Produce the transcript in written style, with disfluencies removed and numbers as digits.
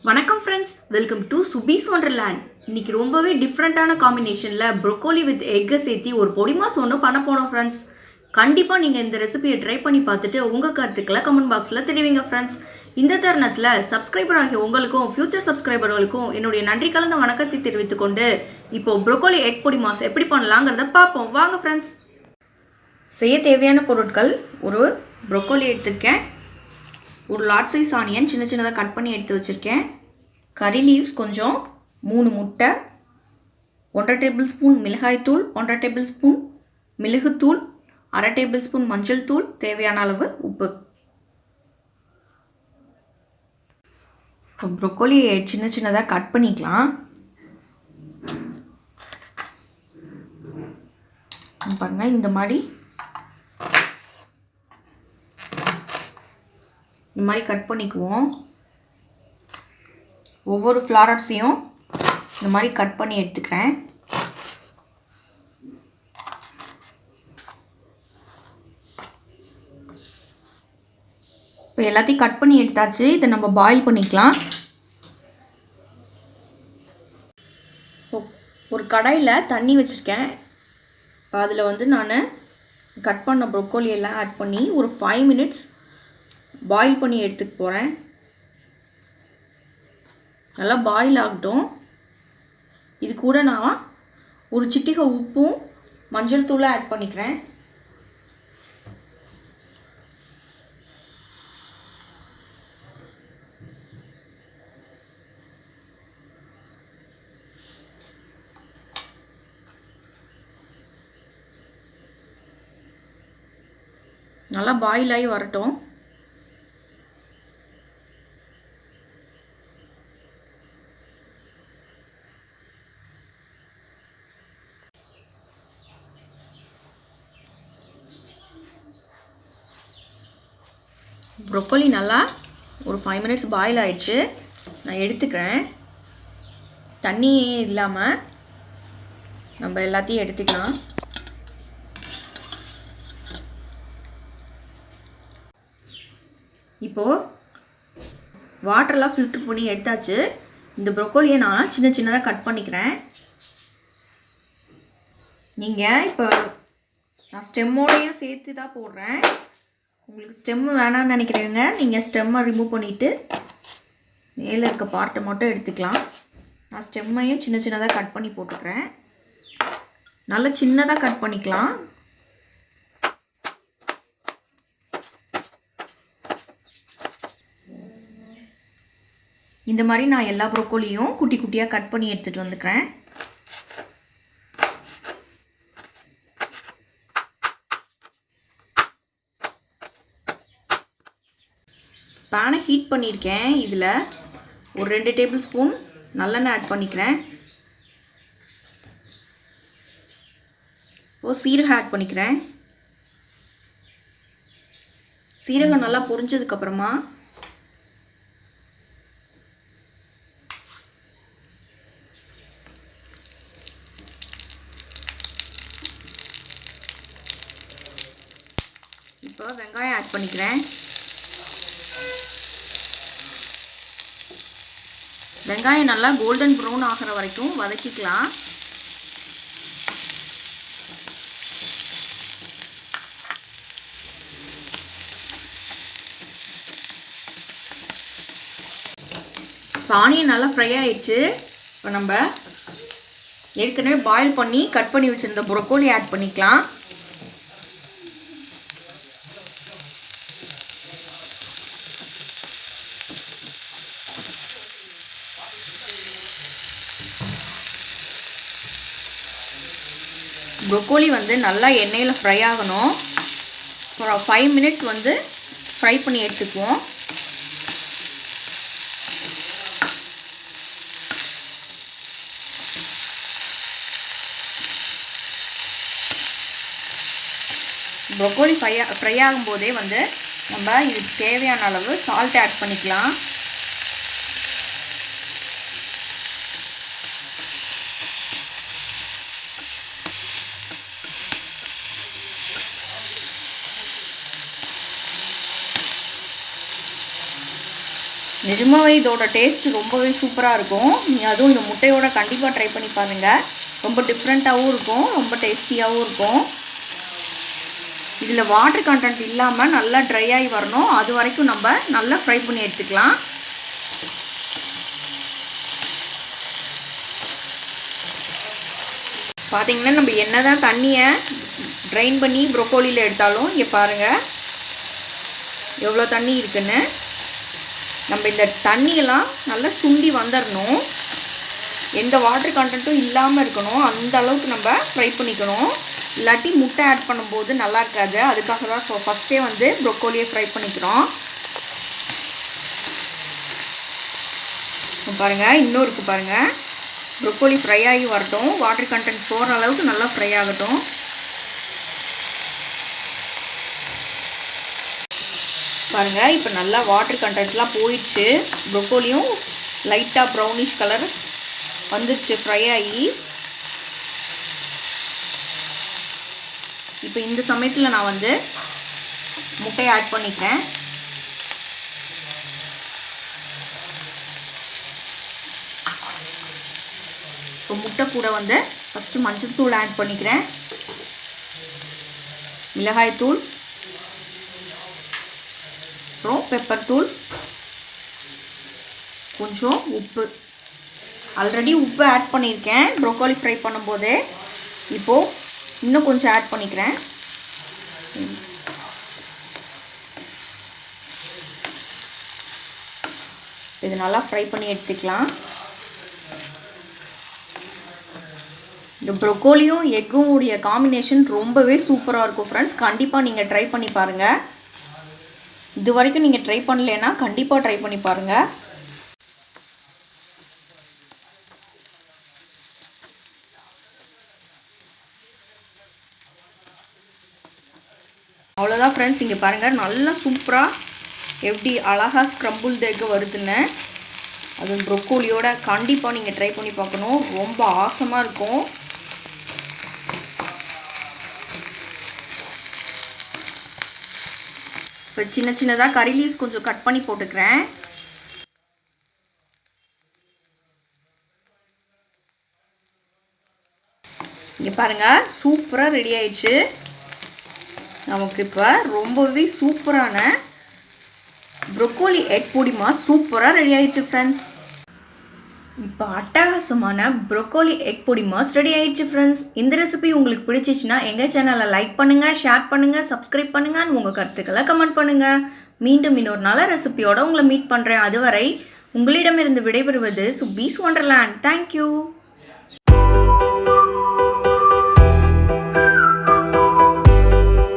வணக்கம் friends, welcome to சுபீஸ் Wonderland. இன்னைக்கு ரொம்பவே டிஃப்ரெண்ட்டான காம்பினேஷனில் ப்ரொக்கோலி வித் எக்கை சேர்த்தி ஒரு பொடிமாஸ் ஒன்று பண்ண போனோம் ஃப்ரெண்ட்ஸ். கண்டிப்பாக நீங்கள் இந்த ரெசிபியை ட்ரை பண்ணி பார்த்துட்டு உங்கள் கருத்துக்களை கமெண்ட் பாக்ஸில் தெரிவிங்க ஃப்ரெண்ட்ஸ். இந்த தருணத்தில் சப்ஸ்கிரைபர் ஆகிய உங்களுக்கும் ஃபியூச்சர் சப்ஸ்கிரைபர்களுக்கும் என்னுடைய நன்றி கலந்த வணக்கத்தை தெரிவித்துக்கொண்டு இப்போது ப்ரொக்கோலி எக் பொடிமாஸ் எப்படி பண்ணலாங்கிறத பார்ப்போம். வாங்க ஃப்ரெண்ட்ஸ். செய்ய தேவையான பொருட்கள்: ஒரு ப்ரொக்கோலி எடுத்திருக்கேன், ஒரு லார்ஜ் சைஸ் ஆனியன் சின்ன சின்னதாக கட் பண்ணி எடுத்து வச்சுருக்கேன், கறி லீவ்ஸ் கொஞ்சம், 3 முட்டை, 1.5 டேபிள் ஸ்பூன் மிளகாய்த்தூள், 1.5 டேபிள் ஸ்பூன் மிளகுத்தூள், 1/2 டேபிள் ஸ்பூன் மஞ்சள் தூள், தேவையான அளவு உப்பு. இப்போ ப்ரொக்கோலியை சின்ன சின்னதாக கட் பண்ணிக்கலாம். பாருங்கள், இந்த மாதிரி கட் பண்ணிக்குவோம். ஒவ்வொரு ஃப்ளாரட்ஸையும் இந்த மாதிரி கட் பண்ணி எடுத்துக்கிறேன். இப்போ எல்லாத்தையும் கட் பண்ணி எடுத்தாச்சு. இதை நம்ம பாயில் பண்ணிக்கலாம். ஒரு கடாயில் தண்ணி வச்சுருக்கேன். இப்போ அதில் நான் கட் பண்ண ப்ரொக்கோலி எல்லாம் ஆட் பண்ணி ஒரு 5 மினிட்ஸ் பாயில் பண்ணி எடுத்துக்க போகிறேன். நல்லா பாயில் ஆகட்டும். இது கூட நான் ஒரு சிட்டிகை உப்பும் மஞ்சள் தூளும் ஆட் பண்ணிக்கிறேன். நல்லா பாயில் ஆகி வரட்டும். ப்ரொக்கோலி நல்லா ஒரு 5 மினிட்ஸ் பாயில் ஆயிடுச்சு. நான் எடுத்துக்கிறேன். தண்ணி இல்லாமல் நம்ம எல்லாத்தையும் எடுத்துக்கலாம். இப்போது வாட்டரெல்லாம் ஃபில்ட்ரு பண்ணி எடுத்தாச்சு. இந்த ப்ரொக்கோலியை நான் சின்ன சின்னதாக கட் பண்ணிக்கிறேன். நீங்கள் இப்போ நான் ஸ்டெம்மோடையும் சேர்த்து தான் போடுறேன். உங்களுக்கு ஸ்டெம்மு வேணான்னு நினைக்கிறீங்க, நீங்கள் ஸ்டெம்மை ரிமூவ் பண்ணிவிட்டு மேலே இருக்க பார்ட்டை மட்டும் எடுத்துக்கலாம். நான் ஸ்டெம்மையும் சின்ன சின்னதாக கட் பண்ணி போட்டுக்கிறேன். நல்லா சின்னதாக கட் பண்ணிக்கலாம். இந்த மாதிரி நான் எல்லா ப்ரொக்கோலியும் குட்டி குட்டியாக கட் பண்ணி எடுத்துகிட்டு வந்துக்கிறேன். பேனை ஹீட் பண்ணியிருக்கேன். இதில் ஒரு 2 டேபிள் ஸ்பூன் நல்லெண்ணெய் ஆட் பண்ணிக்கிறேன். சீரகம் ஆட் பண்ணிக்கிறேன். சீரகம் நல்லா பொரிஞ்சதுக்கப்புறமா இப்போ வெங்காயம் ஆட் பண்ணிக்கிறேன். வெங்காயம் நல்லா கோல்டன் ப்ரௌன் ஆகிற வரைக்கும் வதக்கிக்கலாம். ஆனியன் நல்லா ஃப்ரை ஆயிடுச்சு. இப்போ நம்ம ஏற்கனவே பாயில் பண்ணி கட் பண்ணி வச்சுருந்த ப்ரொக்கோலி ஆட் பண்ணிக்கலாம். ப்ரொக்கோலி நல்லா எண்ணெயில் ஃப்ரை ஆகணும். ஒரு 5 மினிட்ஸ் ஃப்ரை பண்ணி எடுத்துக்குவோம். ப்ரொக்கோலி ஃப்ரை ஆகும்போதே நம்ம இதுக்கு தேவையான அளவு சால்ட் ஆட் பண்ணிக்கலாம். நிஜமாவே இதோட டேஸ்ட் ரொம்பவே சூப்பராக இருக்கும். நீங்கள் அதுவும் இந்த முட்டையோட கண்டிப்பாக ட்ரை பண்ணி பாருங்கள். ரொம்ப டிஃப்ரெண்ட்டாகவும் இருக்கும், ரொம்ப டேஸ்டியாகவும் இருக்கும். இதில் வாட்டர் கண்டென்ட் இல்லாமல் நல்லா ட்ரை ஆகி வரணும். அது வரைக்கும் நம்ம நல்லா ஃப்ரை பண்ணி எடுத்துக்கலாம். பார்த்திங்கன்னா நம்ம என்ன தான் தண்ணியை ட்ரைன் பண்ணி ப்ரொக்கோலியில் எடுத்தாலும் இங்கே பாருங்கள் எவ்வளோ தண்ணி இருக்குன்னு. நம்ம இந்த தண்ணியெல்லாம் நல்லா சுண்டி வந்துடணும். எந்த வாட்டர் கண்டென்ட்டும் இல்லாமல் இருக்கணும். அந்த அளவுக்கு நம்ம ஃப்ரை பண்ணிக்கணும். இல்லாட்டி முட்டை ஆட் பண்ணும்போது நல்லா இருக்காது. அதுக்காக தான் ஃபஸ்ட்டே வந்து ப்ரொக்கோலியை ஃப்ரை பண்ணிக்கிறோம். பாருங்கள் இன்னும் இருக்குது பாருங்கள். ப்ரொக்கோலி ஃப்ரை ஆகி வரட்டும். வாட்டர் கண்டென்ட் போகிற அளவுக்கு நல்லா ஃப்ரை ஆகட்டும். பாருங்கள் இப்போ நல்லா வாட்டர் கண்டென்ட்லாம் போயிடுச்சு. ப்ரொக்கோலியும் லைட்டாக ப்ரௌனிஷ் கலர் வந்துடுச்சு ஃப்ரை ஆகி. இப்போ இந்த சமயத்தில் நான் வந்து முட்டையை ஆட் பண்ணிக்கிறேன். இப்போ முட்டை கூட வந்து ஃபஸ்ட்டு மஞ்சள் தூள் ஆட் பண்ணிக்கிறேன், மிளகாய் தூள், அப்புறம் பெப்பர் தூள், கொஞ்சம் உப்பு. ஆல்ரெடி உப்பு ஆட் பண்ணியிருக்கேன் ப்ரோக்கோலி ஃப்ரை பண்ணும்போதே. இப்போது இன்னும் கொஞ்சம் ஆட் பண்ணிக்கிறேன். இது நல்லா ஃப்ரை பண்ணி எடுத்துக்கலாம். இந்த ப்ரொக்கோலியும் எக்கும் உடைய காம்பினேஷன் ரொம்பவே சூப்பராக இருக்கும் ஃப்ரெண்ட்ஸ். கண்டிப்பாக நீங்கள் ட்ரை பண்ணி பாருங்கள். இது வரைக்கும் நீங்கள் ட்ரை பண்ணலைன்னா கண்டிப்பாக ட்ரை பண்ணி பாருங்கள். அவ்வளோதான் ஃப்ரெண்ட்ஸ். இங்கே பாருங்கள் நல்லா சூப்பராக எப்படி அழகாக ஸ்க்ரம்பிள்டு எக்கு வருதுன்னு. அது ப்ரொக்கோலியோட கண்டிப்பாக நீங்கள் ட்ரை பண்ணி பார்க்கணும். ரொம்ப ஆசமாக இருக்கும். இப்போ சின்ன சின்னதாக கறி லீவ்ஸ் கொஞ்சம் கட் பண்ணி போட்டுக்கிறேன். இங்கே பாருங்கள் சூப்பராக ரெடி ஆயிடுச்சு. நமக்கு இப்போ ரொம்பவே சூப்பரான ப்ரொக்கோலி எக் பொடிமா சூப்பராக ரெடி ஆயிடுச்சு ஃப்ரெண்ட்ஸ். இப்போ அட்டகாசமான ப்ரொக்கோலி எக் பொடிமாஸ் ரெடி ஆயிடுச்சு ஃப்ரெண்ட்ஸ். இந்த ரெசிபி உங்களுக்கு பிடிச்சிச்சுன்னா எங்கள் சேனலை லைக் பண்ணுங்கள், ஷேர் பண்ணுங்கள், சப்ஸ்கிரைப் பண்ணுங்கள், உங்கள் கருத்துக்களை கமெண்ட் பண்ணுங்கள். மீண்டும் இன்னொரு நல்ல ரெசிபியோடு உங்களை மீட் பண்ணுறேன். அதுவரை உங்களிடமிருந்து விடைபெறுவது சுபீஸ் ஒண்டர்லேண்ட். தேங்க்யூ.